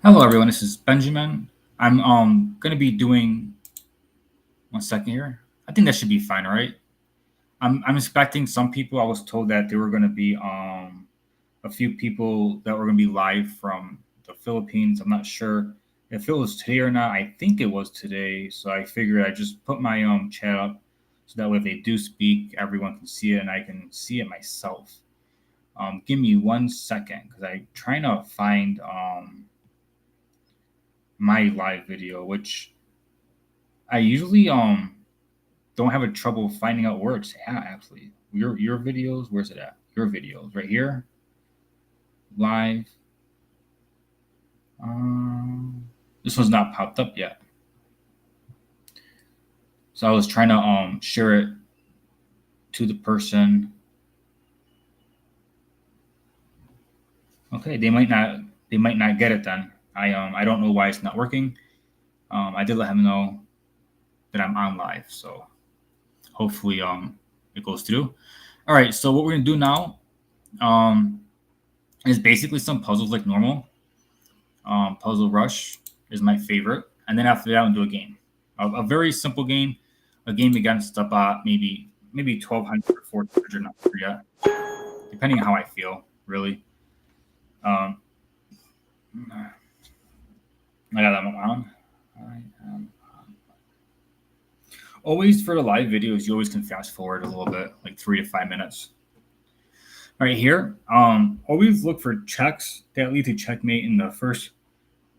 Hello, everyone. This is Benjamin. I'm gonna be doing 1 second here. I think that should be fine, right? I'm expecting some people. I was told that there were gonna be a few people that were gonna be live from the Philippines. I'm not sure if it was today or not. I think it was today, so I figured I just put my chat up so that way if they do speak, everyone can see it and I can see it myself. Give me 1 second because I'm trying to find my live video, which I usually don't have a trouble finding out where it's at. Actually, your videos, where's it at? Your videos right here, live. This one's not popped up yet, so I was trying to share it to the person. Okay, they might not get it then. I don't know why it's not working. I did let him know that I'm on live, so hopefully it goes through. All right, so what we're gonna do now um is basically some puzzles like normal. Puzzle Rush is my favorite, and then after that, I'll do a game, a very simple game, a game against about maybe 1200 or 1400, not sure yet, depending on how I feel. Really, um, I got that one on. Always for the live videos, you always can fast forward a little bit, like 3 to 5 minutes. Right here, always look for checks that lead to checkmate in the first.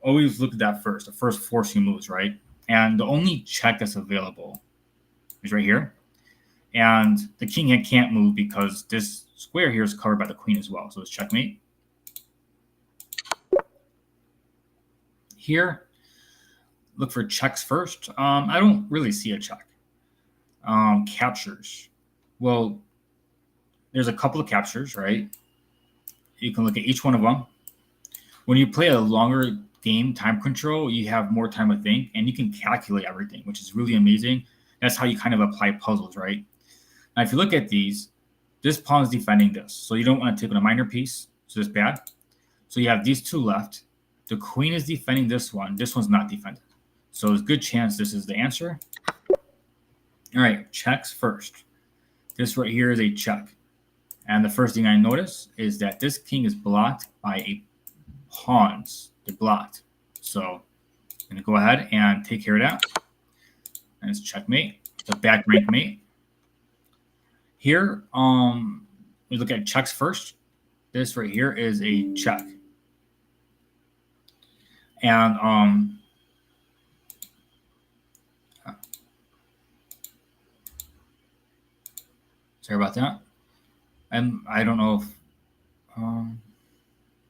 Always look at that first, the first forcing moves, right? And the only check that's available is right here. And the king can't move because this square here is covered by the queen as well. So it's checkmate. Here, look for checks first. I don't really see a check. Captures. Well, there's a couple of captures, right? You can look at each one of them. When you play a longer game, time control, you have more time to think and you can calculate everything, which is really amazing. That's how you kind of apply puzzles, right? Now, if you look at these, this pawn is defending this. So you don't want to take on a minor piece. So that's bad. So you have these two left. The queen is defending this one. This one's not defended. So there's a good chance this is the answer. All right, checks first. This right here is a check. And the first thing I notice is that this king is blocked by a pawns. They're blocked. So I'm going to go ahead and take care of that. And it's checkmate. It's a back rank mate. Here, we look at checks first. This right here is a check. And sorry about that. And I don't know if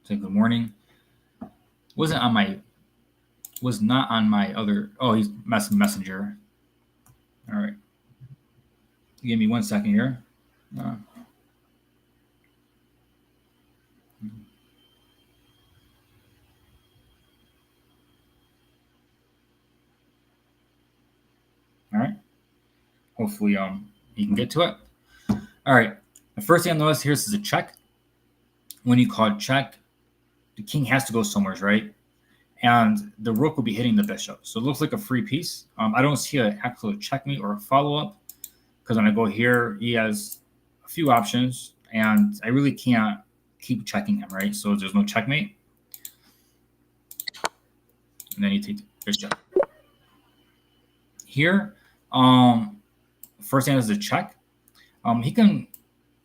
say good morning. Was not on my other. Oh, he's messenger. All right. Give me 1 second here. All right. Hopefully, you can get to it. All right. The first thing I noticed here is a check. When you call check, the king has to go somewhere, right? And the rook will be hitting the bishop. So it looks like a free piece. I don't see an actual checkmate or a follow-up because when I go here, he has a few options, and I really can't keep checking him, right? So there's no checkmate. And then you take the bishop. Here, first hand is a check. He can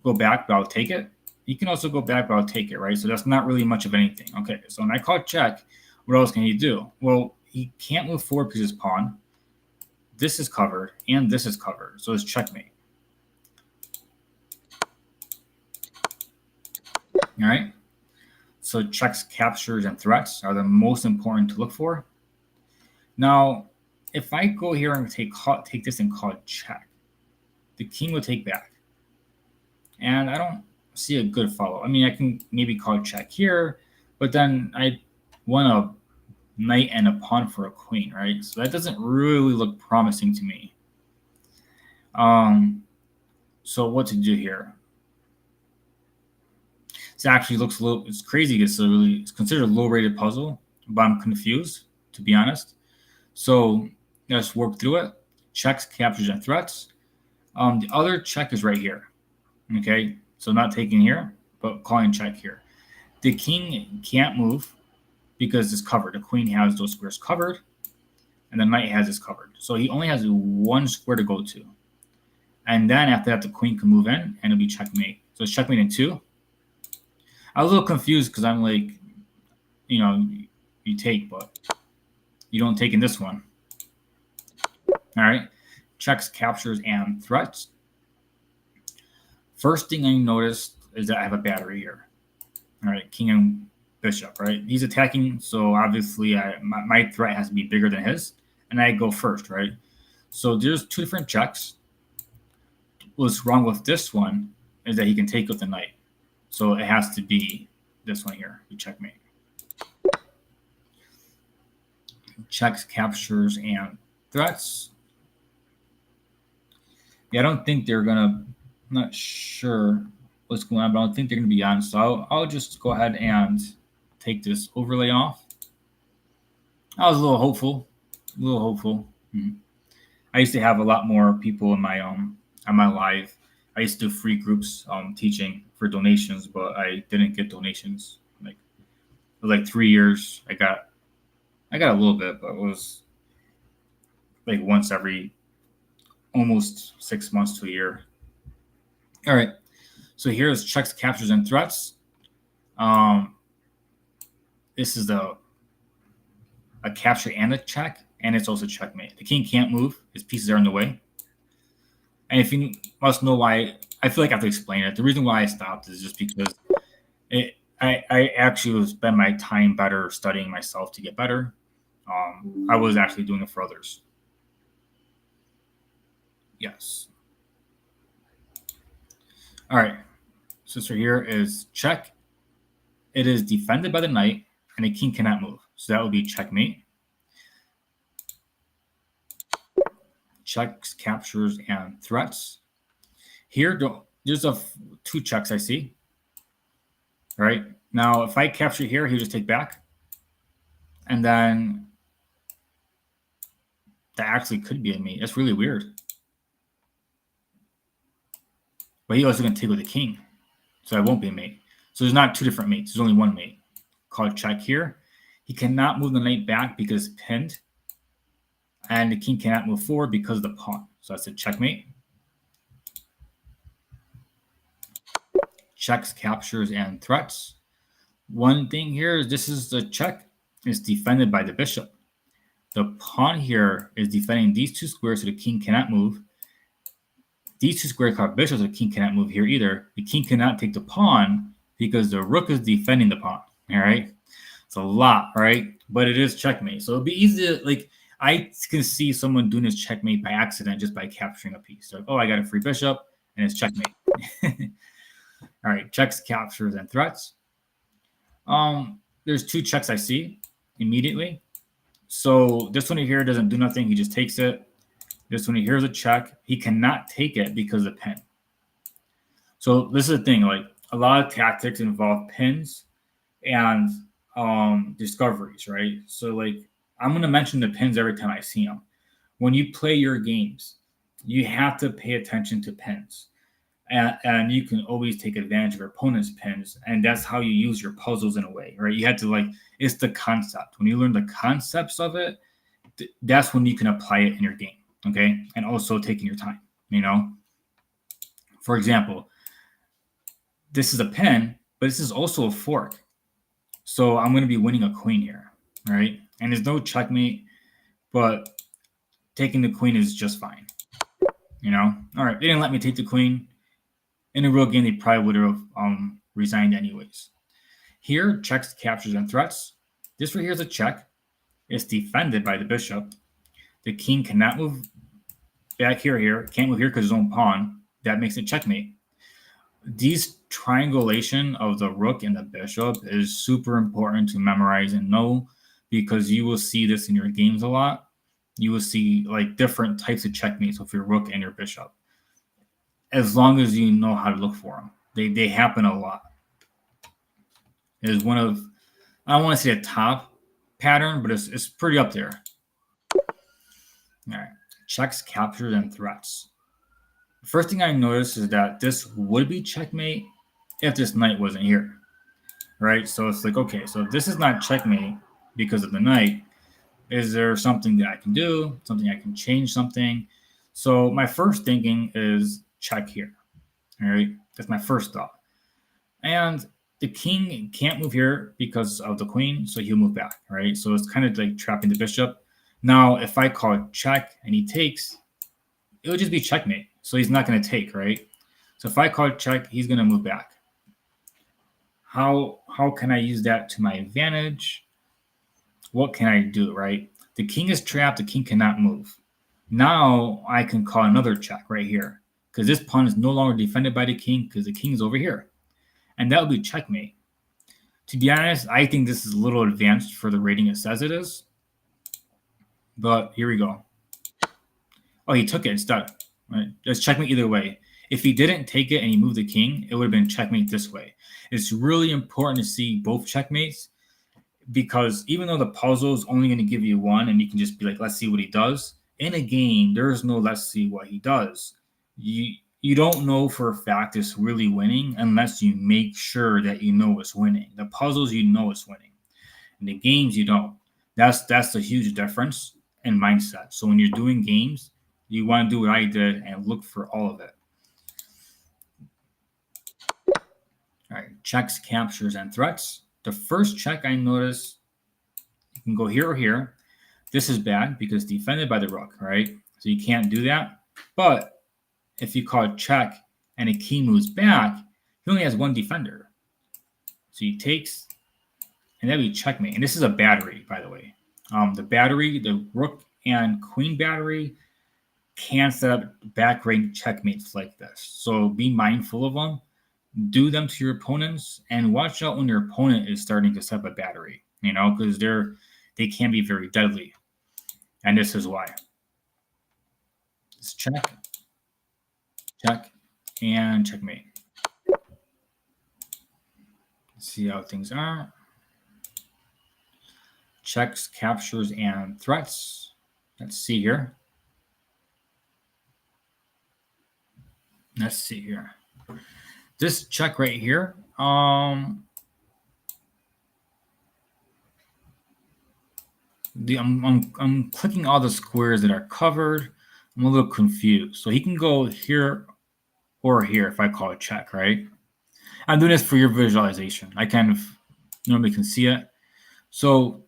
go back, but I'll take it. He can also go back, but I'll take it, right? So that's not really much of anything. Okay, so when I call check, what else can he do? Well, he can't move forward because his pawn. This is covered, and this is covered. So it's checkmate. All right? So checks, captures, and threats are the most important to look for. Now, if I go here and take this and call it check, the king will take back. And I don't see a good follow. I mean, I can maybe call check here, but then I want a knight and a pawn for a queen, right? So that doesn't really look promising to me. So what to do here? This actually looks a little. It's crazy. It's considered a low-rated puzzle, but I'm confused, to be honest. So let's work through it. Checks, captures, and threats. The other check is right here. Okay, so not taking here, but calling check here. The king can't move because it's covered. The queen has those squares covered, and the knight has this covered. So he only has one square to go to. And then after that, the queen can move in, and it'll be checkmate. So it's checkmate in 2. I was a little confused because I'm like, you know, you take, but you don't take in this one. All right. Checks, captures, and threats. First thing I noticed is that I have a battery here. All right, king and bishop, right? He's attacking, so obviously my threat has to be bigger than his, and I go first, right? So there's 2 different checks. What's wrong with this one is that he can take with the knight. So it has to be this one here, the checkmate. Checks, captures, and threats. Yeah, I don't think they're gonna, I'm not sure what's going on, but I don't think they're gonna be on. So I'll just go ahead and take this overlay off. I was a little hopeful, I used to have a lot more people in my on my live. I used to do free groups teaching for donations, but I didn't get donations. Like 3 years, I got a little bit, but it was like once every almost 6 months to a year. All right, so here's checks, captures, and threats. This is a capture and a check, and it's also checkmate. The king can't move; his pieces are in the way. And if you must know why, I feel like I have to explain it. The reason why I stopped is just because I actually spend my time better studying myself to get better. I was actually doing it for others. Yes. All right. So here is check. It is defended by the knight, and the king cannot move. So that would be checkmate. Checks, captures, and threats. Here, there's 2 checks I see. Right? Now, if I capture here, he'll just take back. And then that actually could be a mate. That's really weird. But he also going to take with the king. So that won't be a mate. So there's not 2 different mates. There's only one mate. Called check here. He cannot move the knight back because it's pinned. And the king cannot move forward because of the pawn. So that's a checkmate. Checks, captures, and threats. One thing here is this is the check. It's defended by the bishop. The pawn here is defending these 2 squares so the king cannot move. These 2 squares called bishops, so the king cannot move here either. The king cannot take the pawn because the rook is defending the pawn. All right. It's a lot, right? But it is checkmate. So it'll be easy to, like, I can see someone doing this checkmate by accident just by capturing a piece. So, oh, I got a free bishop, and it's checkmate. All right, checks, captures, and threats. There's 2 checks I see immediately. So this one here doesn't do nothing. He just takes it. This one here is a check. He cannot take it because of the pin. So this is the thing. Like, a lot of tactics involve pins and discoveries, right? So, like, I'm going to mention the pins every time I see them. When you play your games, you have to pay attention to pins. And you can always take advantage of your opponent's pins. And that's how you use your puzzles in a way, right? You have to, like, it's the concept. When you learn the concepts of it, that's when you can apply it in your game, okay? And also taking your time, you know? For example, this is a pin, but this is also a fork. So I'm going to be winning a queen here, right? And there's no checkmate, but taking the queen is just fine, you know? All right, they didn't let me take the queen. In a real game, they probably would have resigned anyways. Here, checks, captures, and threats. This right here is a check. It's defended by the bishop. The king cannot move back here. Can't move here because his own pawn. That makes it checkmate. These triangulation of the rook and the bishop is super important to memorize and know, because you will see this in your games a lot. You will see, like, different types of checkmates with your rook and your bishop. As long as you know how to look for them. They happen a lot. It is one of, I don't want to say a top, pattern, but it's pretty up there. All right. Checks, captures, and threats. The first thing I noticed is that this would be checkmate if this knight wasn't here, right? So it's like, okay, so if this is not checkmate because of the knight, is there something that I can do? Something I can change something? So my first thinking is check here. All right. That's my first thought. And the king can't move here because of the queen, so he'll move back, right? So it's kind of like trapping the bishop. Now, if I call check and he takes, it would just be checkmate. So he's not going to take, right? So if I call check, he's going to move back. How can I use that to my advantage? What can I do, right? The king is trapped. The king cannot move. Now I can call another check right here because this pawn is no longer defended by the king because the king is over here. And that would be checkmate. To be honest, I think this is a little advanced for the rating it says it is. But here we go. Oh, he took it instead. Right? It's checkmate either way. If he didn't take it and he moved the king, it would have been checkmate this way. It's really important to see both checkmates because even though the puzzle is only going to give you one and you can just be like, let's see what he does. In a game, there's no let's see what he does. You don't know for a fact it's really winning unless you make sure that you know it's winning. The puzzles, you know it's winning. In the games, you don't. That's a huge difference in mindset. So when you're doing games, you want to do what I did and look for all of it. All right, checks, captures, and threats. The first check I notice, you can go here or here. This is bad because defended by the rook, right? So you can't do that. But if you call check and a king moves back, he only has one defender. So he takes, and that'd be checkmate. And this is a battery, by the way. The battery, the rook and queen battery, can set up back range checkmates like this. So be mindful of them. Do them to your opponents, and watch out when your opponent is starting to set up a battery. Because they can be very deadly. And this is why. Let's check, and checkmate. Let's see how things are. Checks, captures, and threats. Let's see here. This check right here. I'm clicking all the squares that are covered. I'm a little confused. So he can go here or here if I call it check, right? I'm doing this for your visualization. I kind of normally can see it. So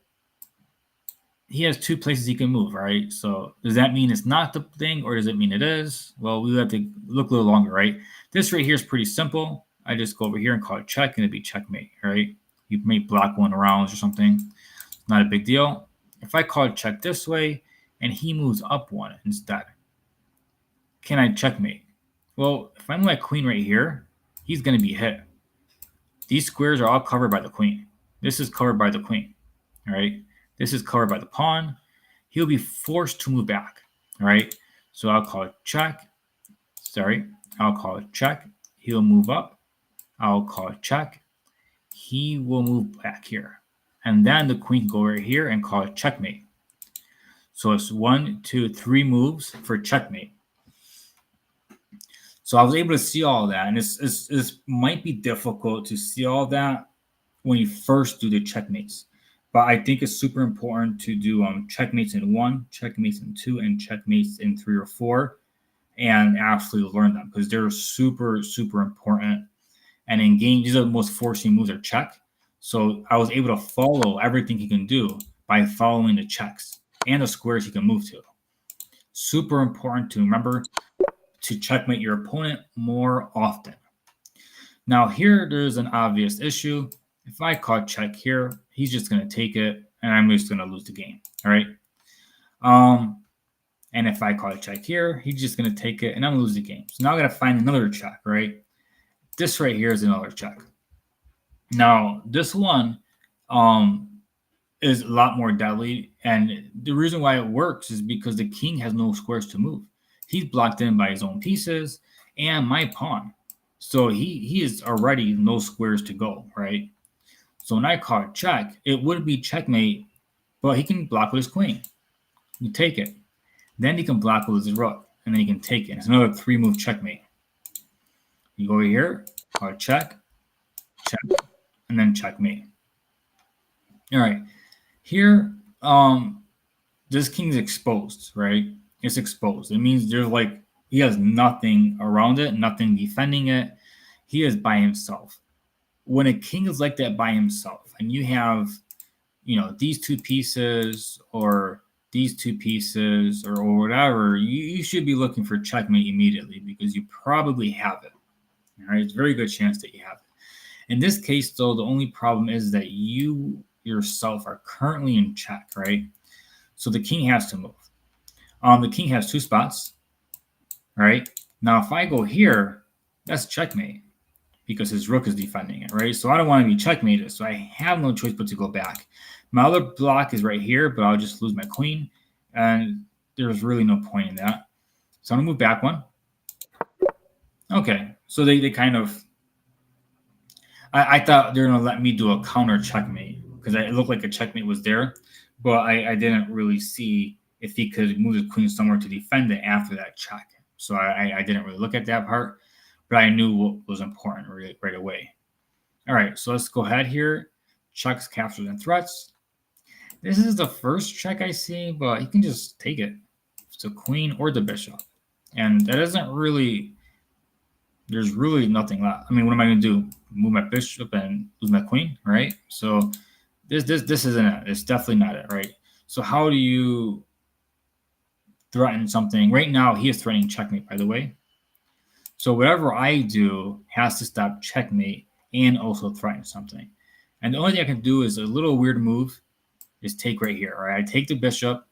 he has two places he can move, right? So does that mean it's not the thing or does it mean it is? Well, we have to look a little longer, right? This right here is pretty simple. I just go over here and call it check and it'd be checkmate, right? You may block one rounds or something. Not a big deal. If I call it check this way and he moves up one instead, can I checkmate? Well, if I move my queen right here, he's going to be hit. These squares are all covered by the queen. This is covered by the queen, all right? This is covered by the pawn. He'll be forced to move back, all right? So I'll call it check. I'll call it check. He'll move up. I'll call it check. He will move back here. And then the queen can go right here and call it checkmate. So it's 1, 2, 3 moves for checkmate. So I was able to see all that. And it might be difficult to see all that when you first do the checkmates. But I think it's super important to do checkmates in 1, checkmates in 2, and checkmates in 3 or 4, and actually learn them because they're super, super important. And in game, these are the most forcing moves are check. So I was able to follow everything he can do by following the checks and the squares he can move to. Super important to remember to checkmate your opponent more often. Now here, there's an obvious issue. If I call check here, he's just going to take it, and I'm just going to lose the game. All right. And if I call check here, he's just going to take it, and I'm going to lose the game. So now I got to find another check, right? This right here is another check. Now this one is a lot more deadly, and the reason why it works is because the king has no squares to move. He's blocked in by his own pieces and my pawn. So he is already no squares to go, right? So when I call it check, it would be checkmate But he can block with his queen. You take it. Then he can block with his rook, and then he can take it. It's another 3-move checkmate. You go over here, check, check, and then checkmate. All right. Here, this king's exposed, right? It's exposed. It means there's like he has nothing around it, nothing defending it. He is by himself. When a king is like that by himself, and you have, these two pieces or these two pieces or whatever, you should be looking for checkmate immediately because you probably have it. All right, it's a very good chance that you have it. In this case, though, the only problem is that you yourself are currently in check, right? So the king has to move. The king has 2 spots, right? Now, if I go here, that's checkmate because his rook is defending it, right? So I don't want to be checkmated, so I have no choice but to go back. My other block is right here, but I'll just lose my queen, and there's really no point in that. So I'm going to move back one. Okay, so they kind of... I thought they were going to let me do a counter checkmate because it looked like a checkmate was there, but I didn't really see if he could move the queen somewhere to defend it after that check. So I didn't really look at that part, but I knew what was important right away. All right, so let's go ahead here. Checks, captures, and threats. This is the first check I see, but he can just take it. It's a queen or the bishop. And that isn't really... There's really nothing left. I mean, what am I going to do? Move my bishop and lose my queen, right? So this isn't it. It's definitely not it, right? So how do you threaten something? Right now, he is threatening checkmate, by the way. So whatever I do has to stop checkmate and also threaten something. And the only thing I can do is a little weird move is take right here, right? I take the bishop.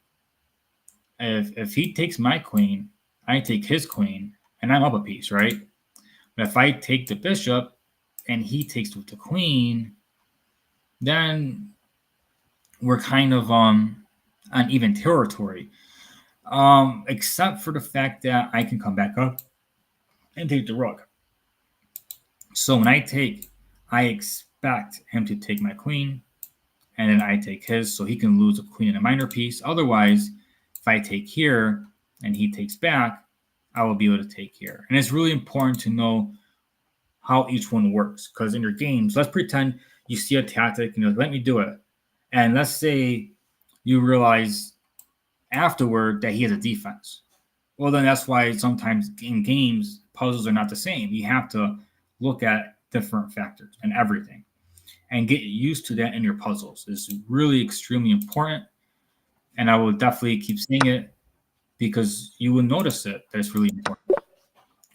If he takes my queen, I take his queen, and I'm up a piece, right? But if I take the bishop and he takes with the queen, then we're kind of on even territory. Except for the fact that I can come back up and take the rook. So when I take, I expect him to take my queen, and then I take his, so he can lose a queen and a minor piece. Otherwise, if I take here and he takes back, I will be able to take here. And it's really important to know how each one works, because in your games, let's pretend you see a tactic and you're like, let me do it. And let's say you realize afterward that he has a defense. Well, then that's why sometimes in games, puzzles are not the same. You have to look at different factors and everything and get used to that in your puzzles. It's really extremely important. And I will definitely keep saying it because you will notice it that it's really important.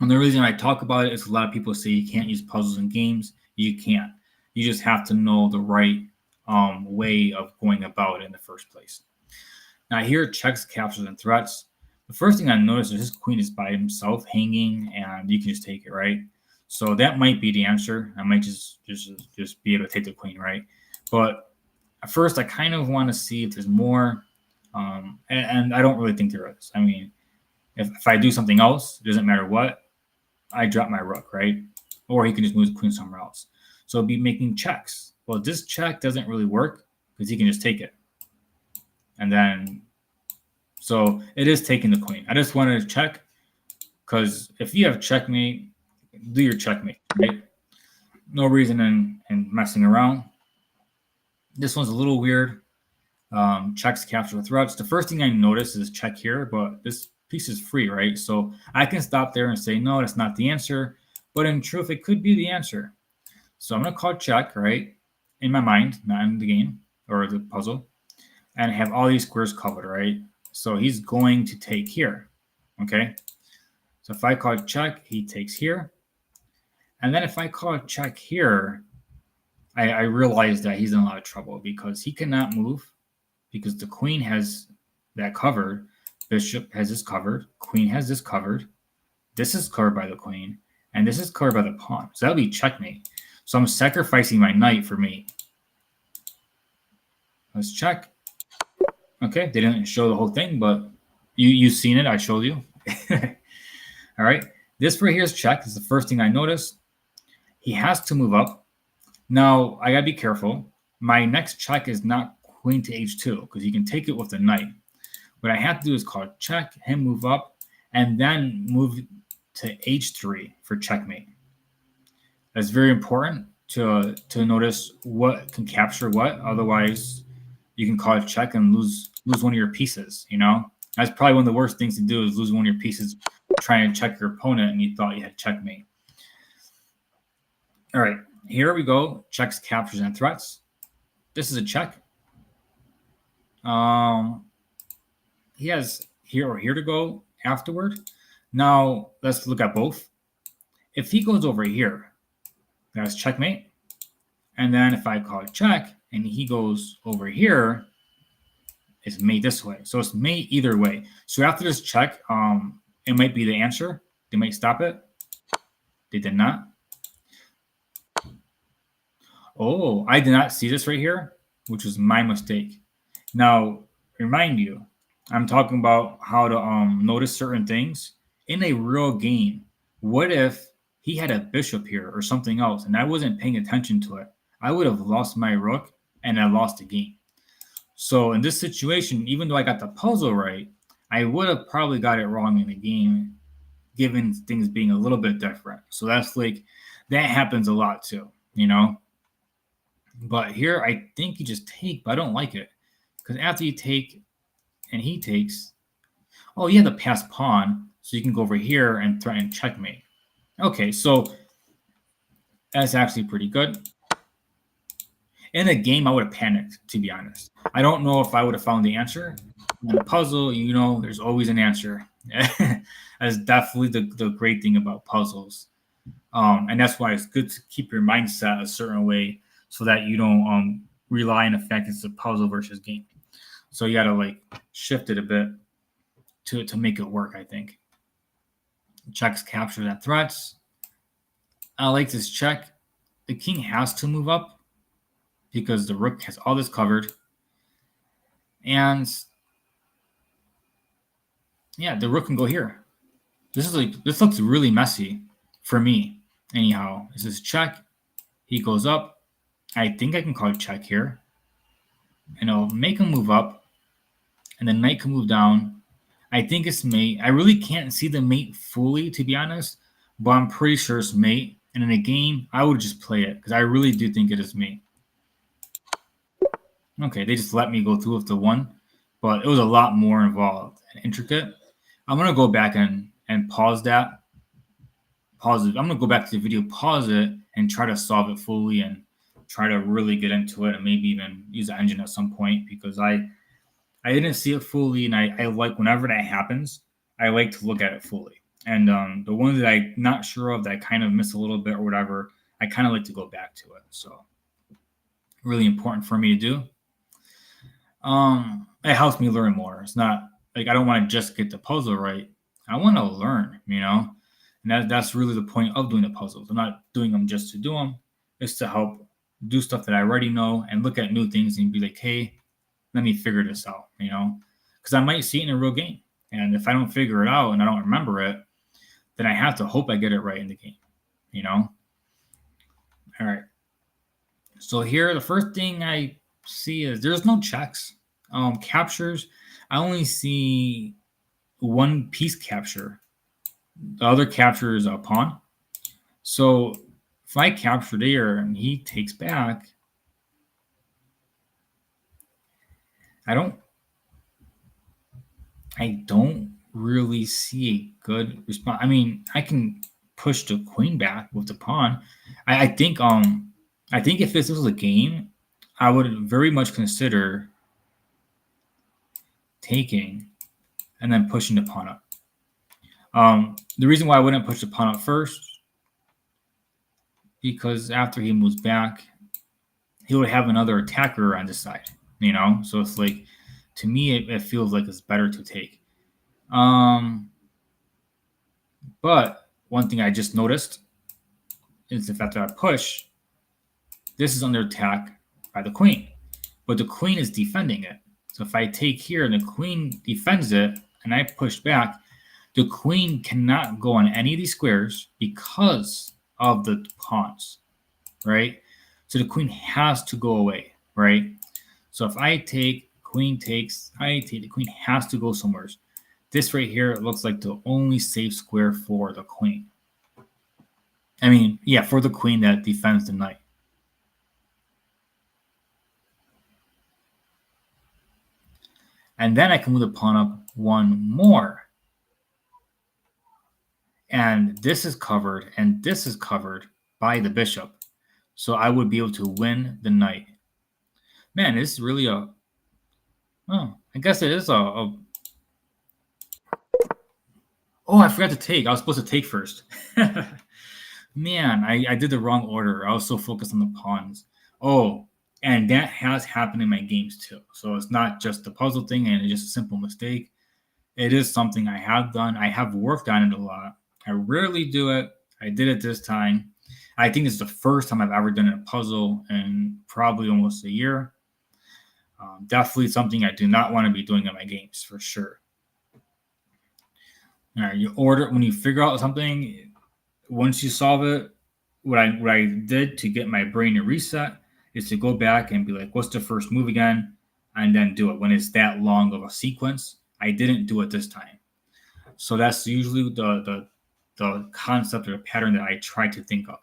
And the reason I talk about it is a lot of people say you can't use puzzles in games. You can't. You just have to know the right way of going about it in the first place. Now here, checks, captures, and threats. The first thing I noticed is his queen is by himself hanging, and you can just take it, right? So that might be the answer. I might just be able to take the queen, right? But at first, I kind of want to see if there's more, and I don't really think there is. I mean, if I do something else, it doesn't matter what, I drop my rook, right? Or he can just move the queen somewhere else. So it'd be making checks. Well, this check doesn't really work because he can just take it. And then, so it is taking the queen. I just wanted to check because if you have checkmate, do your checkmate, right? No reason in messing around. This one's a little weird. Checks, capture, threats. The first thing I notice is check here, but this piece is free, right? So I can stop there and say, no, that's not the answer. But in truth, it could be the answer. So I'm going to call check, right? In my mind, not in the game or the puzzle. And have all these squares covered, right? So he's going to take here, okay? So if I call check, he takes here. And then if I call check here, I realize that he's in a lot of trouble because he cannot move because the queen has that covered. Bishop has this covered. Queen has this covered. This is covered by the queen. And this is covered by the pawn. So that'll be checkmate. So I'm sacrificing my knight for me. Let's check. Okay, they didn't show the whole thing, but you've seen it. I showed you. All right. This right here is check. This is the first thing I noticed. He has to move up. Now, I got to be careful. My next check is not queen to h2 because he can take it with the knight. What I have to do is call check, him move up, and then move to h3 for checkmate. That's very important to notice what can capture what. Otherwise, you can call it check and lose one of your pieces. That's probably one of the worst things to do is lose one of your pieces trying to check your opponent and you thought you had checkmate. All right, here we go. Checks, captures, and threats. This is a check. He has here or here to go afterward. Now let's look at both. If he goes over here, that's checkmate. And then if I call it check and he goes over here, it's mate this way. So it's mate either way. So after this check, it might be the answer. They might stop it. They did not. Oh, I did not see this right here, which was my mistake. Now, remind you, I'm talking about how to notice certain things in a real game. What if he had a bishop here or something else and I wasn't paying attention to it? I would have lost my rook and I lost the game. So in this situation, even though I got the puzzle right, I would have probably got it wrong in the game, given things being a little bit different. So that happens a lot too, But here, I think you just take, but I don't like it. Because after you take and he takes, oh, you have to pass pawn, so you can go over here and threaten checkmate. Okay, so that's actually pretty good. In the game, I would have panicked, to be honest. I don't know if I would have found the answer. In the puzzle, there's always an answer. That's definitely the great thing about puzzles. And that's why it's good to keep your mindset a certain way so that you don't rely on the fact it's a puzzle versus game. So you got to shift it a bit to make it work, I think. Checks, captures, and threats. I like this check. The king has to move up because the rook has all this covered. And yeah, the rook can go here. This looks really messy for me. Anyhow, this is check. He goes up. I think I can call it check here. And I'll make him move up. And the knight can move down. I think it's mate. I really can't see the mate fully, to be honest. But I'm pretty sure it's mate. And in a game, I would just play it. Because I really do think it is mate. Okay, they just let me go through with the one. But it was a lot more involved and intricate. I'm going to go back and pause that. Pause it. I'm going to go back to the video, pause it, and try to solve it fully and try to really get into it and maybe even use the engine at some point because I didn't see it fully, and I like whenever that happens, I like to look at it fully. And the ones that I'm not sure of that I kind of miss a little bit or whatever, I kind of like to go back to it. So really important for me to do. It helps me learn more. It's not I don't want to just get the puzzle right. I want to learn, and that's really the point of doing the puzzles. I'm not doing them just to do them. It's to help do stuff that I already know and look at new things and be like, hey, let me figure this out, because I might see it in a real game. And if I don't figure it out and I don't remember it, then I have to hope I get it right in the game, All right. So here, the first thing I see is there's no checks. Captures, I only see one piece capture. The other capture is a pawn. So if I capture there and he takes back, I don't really see a good response. I mean, I can push the queen back with the pawn. I think if this was a game, I would very much consider taking and then pushing the pawn up. The reason why I wouldn't push the pawn up first, because after he moves back, he would have another attacker on this side, So it's to me, it feels like it's better to take. But one thing I just noticed is if after I push, this is under attack by the queen, but the queen is defending it. So if I take here and the queen defends it and I push back, the queen cannot go on any of these squares because of the pawns, right? So the queen has to go away, right? So if I take, queen takes, I take, the queen has to go somewhere. This right here looks like the only safe square for the queen. I mean, yeah, for the queen that defends the knight. And then I can move the pawn up one more. And this is covered, and this is covered by the bishop. So I would be able to win the knight. Man, this is really a... Oh, I guess it is a... Oh, I forgot to take. I was supposed to take first. Man, I did the wrong order. I was so focused on the pawns. Oh, and that has happened in my games too. So it's not just the puzzle thing and it's just a simple mistake. It is something I have done. I have worked on it a lot. I rarely do it. I did it this time. I think it's the first time I've ever done a puzzle in probably almost a year. Definitely something I do not want to be doing in my games for sure. All right, you order when you figure out something. Once you solve it, what I did to get my brain to reset is to go back and be like, what's the first move again, and then do it. When it's that long of a sequence, I didn't do it this time. So that's usually the concept or the pattern that I try to think of.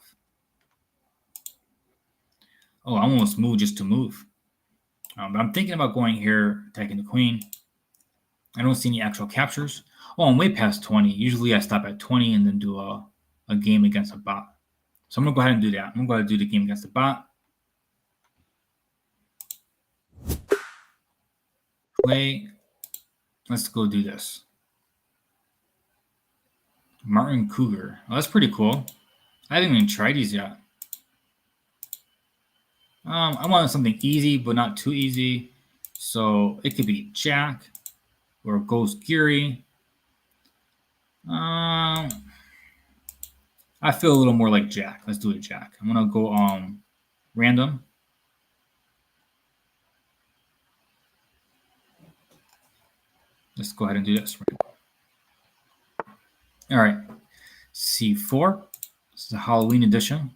Oh, I almost moved just to move. But I'm thinking about going here, attacking the queen. I don't see any actual captures. Oh, I'm way past 20. Usually I stop at 20 and then do a game against a bot. So I'm going to go ahead and do that. I'm going to do the game against the bot. Play. Let's go do this. Martin Cougar. Oh, that's pretty cool. I haven't even tried these yet. I want something easy, but not too easy. So it could be Jack or Ghost Geary. I feel a little more like Jack. Let's do it, Jack. I'm gonna go random. Let's go ahead and do this. All right, C4. This is a Halloween edition.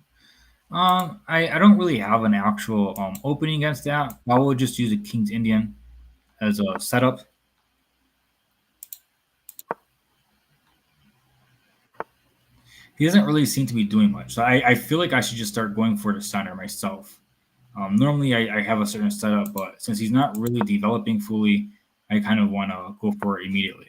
I don't really have an actual opening against that. I will just use a King's Indian as a setup. He doesn't really seem to be doing much. So I feel like I should just start going for the center myself. Normally I have a certain setup, but since he's not really developing fully, I kind of want to go for it immediately.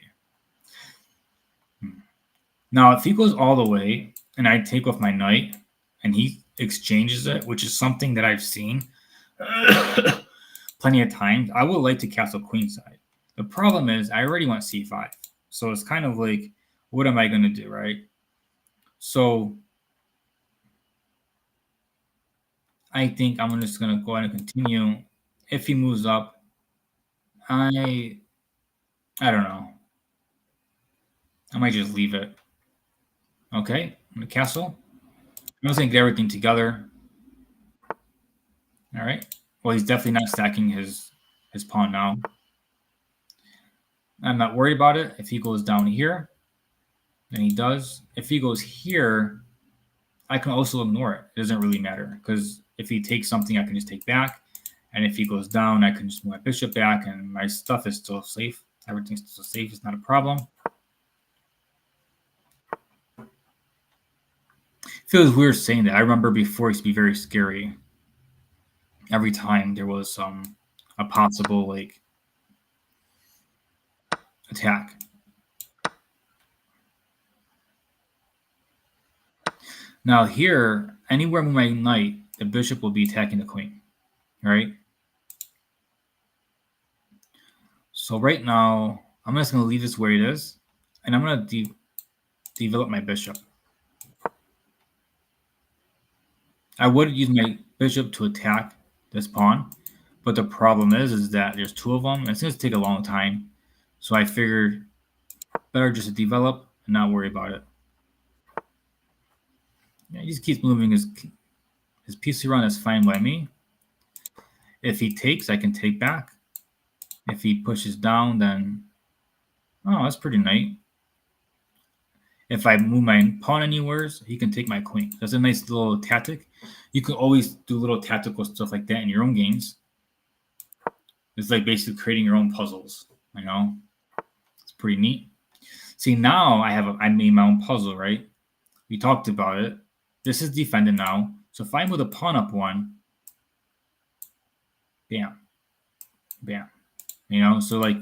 Now, if he goes all the way and I take off my knight and he exchanges it, which is something that I've seen plenty of times, I would like to castle queenside. The problem is I already want c5. So it's kind of like, what am I going to do, right? So I think I'm just going to go ahead and continue. If he moves up, I don't know. I might just leave it. Okay, I'm going to castle. I'm just going to get everything together. All right. Well, he's definitely not stacking his pawn now. I'm not worried about it. If he goes down here, and he does. If he goes here, I can also ignore it. It doesn't really matter because if he takes something, I can just take back. And if he goes down, I can just move my bishop back and my stuff is still safe. Everything's still safe. It's not a problem. It feels weird saying that. I remember before it used to be very scary. Every time there was a possible like attack. Now here, anywhere I move my knight, the bishop will be attacking the queen, right? So right now, I'm just going to leave this where it is, and I'm going to develop my bishop. I would use my bishop to attack this pawn, but the problem is that there's two of them, and it's going to take a long time. So I figured better just to develop and not worry about it. Yeah, he just keeps moving his piece around. That's fine by me. If he takes, I can take back. If he pushes down, then oh, that's pretty nice. If I move my pawn anywhere, he can take my queen. That's a nice little tactic. You can always do little tactical stuff like that in your own games. It's like basically creating your own puzzles. It's pretty neat. See, now I made my own puzzle, right? We talked about it. This is defended now. So if I move the pawn up one, bam, bam. So like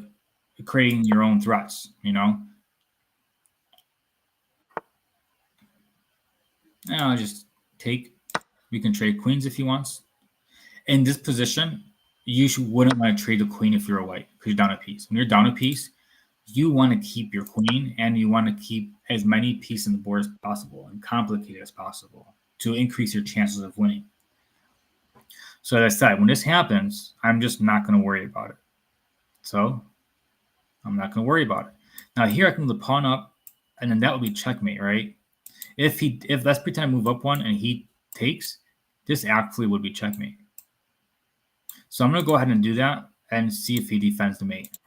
creating your own threats. Now I'll just take. We can trade queens if he wants. In this position, you wouldn't want to trade the queen if you're a white because you're down a piece. When you're down a piece, you want to keep your queen and you want to keep as many pieces in the board as possible and complicated as possible to increase your chances of winning. So as I said, when this happens, I'm just not going to worry about it. So I'm not going to worry about it. Now here I can move the pawn up, and then that would be checkmate, right? If let's pretend I move up one and he takes, this actually would be checkmate. So I'm going to go ahead and do that and see if he defends the mate.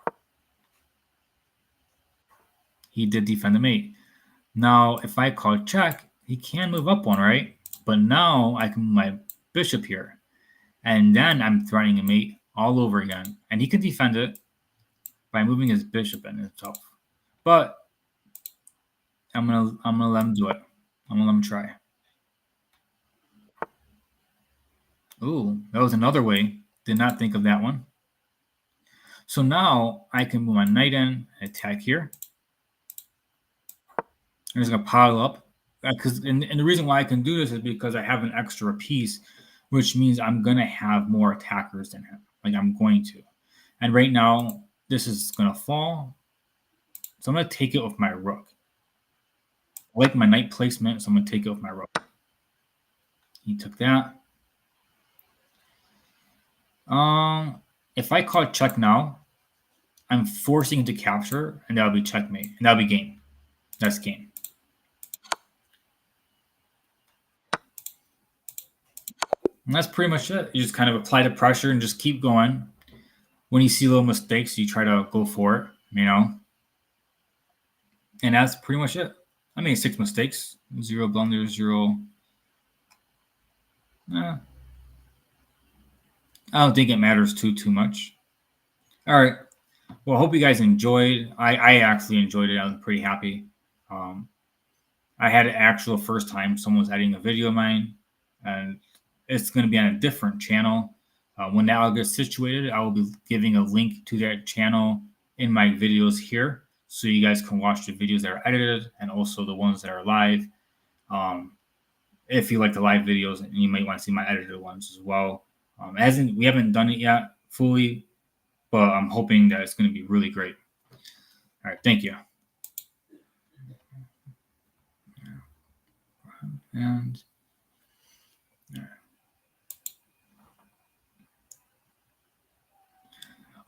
He did defend the mate. Now, if I call check, he can move up one, right? But now I can move my bishop here. And then I'm threatening a mate all over again. And he can defend it by moving his bishop in himself. But I'm gonna let him do it. I'm gonna let him try. Ooh, that was another way. Did not think of that one. So now I can move my knight in and attack here. I'm just gonna pile up because and the reason why I can do this is because I have an extra piece, which means I'm gonna have more attackers than him. Like I'm going to. And right now this is gonna fall. So I'm gonna take it with my rook. I like my knight placement, so I'm gonna take it with my rook. He took that. If I call check now, I'm forcing him to capture, and that'll be checkmate, and that'll be game. That's game. And that's pretty much it. You just kind of apply the pressure and just keep going. When you see little mistakes, you try to go for it, And that's pretty much it. I made 6 mistakes. 0 blunders, 0. I don't think it matters too much. All right. Well, I hope you guys enjoyed. I actually enjoyed it. I was pretty happy. I had an actual first time someone was editing a video of mine, and it's going to be on a different channel. When that all gets situated, I will be giving a link to that channel in my videos here, so you guys can watch the videos that are edited and also the ones that are live. If you like the live videos, and you might want to see my edited ones as well. We haven't done it yet fully, but I'm hoping that it's going to be really great. All right, thank you. And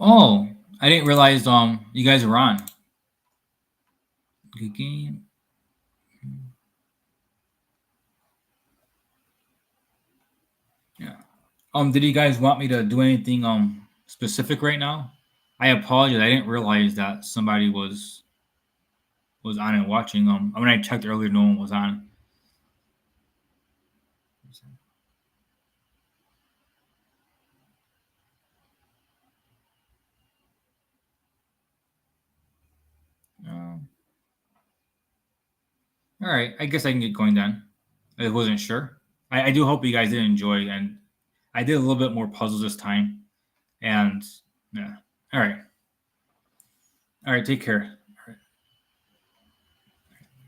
oh, I didn't realize you guys were on. Good game. Yeah. Did you guys want me to do anything specific right now? I apologize. I didn't realize that somebody was on and watching. When I checked earlier, no one was on. All right, I guess I can get going then. I wasn't sure. I do hope you guys did enjoy, and I did a little bit more puzzles this time. And yeah, all right, take care.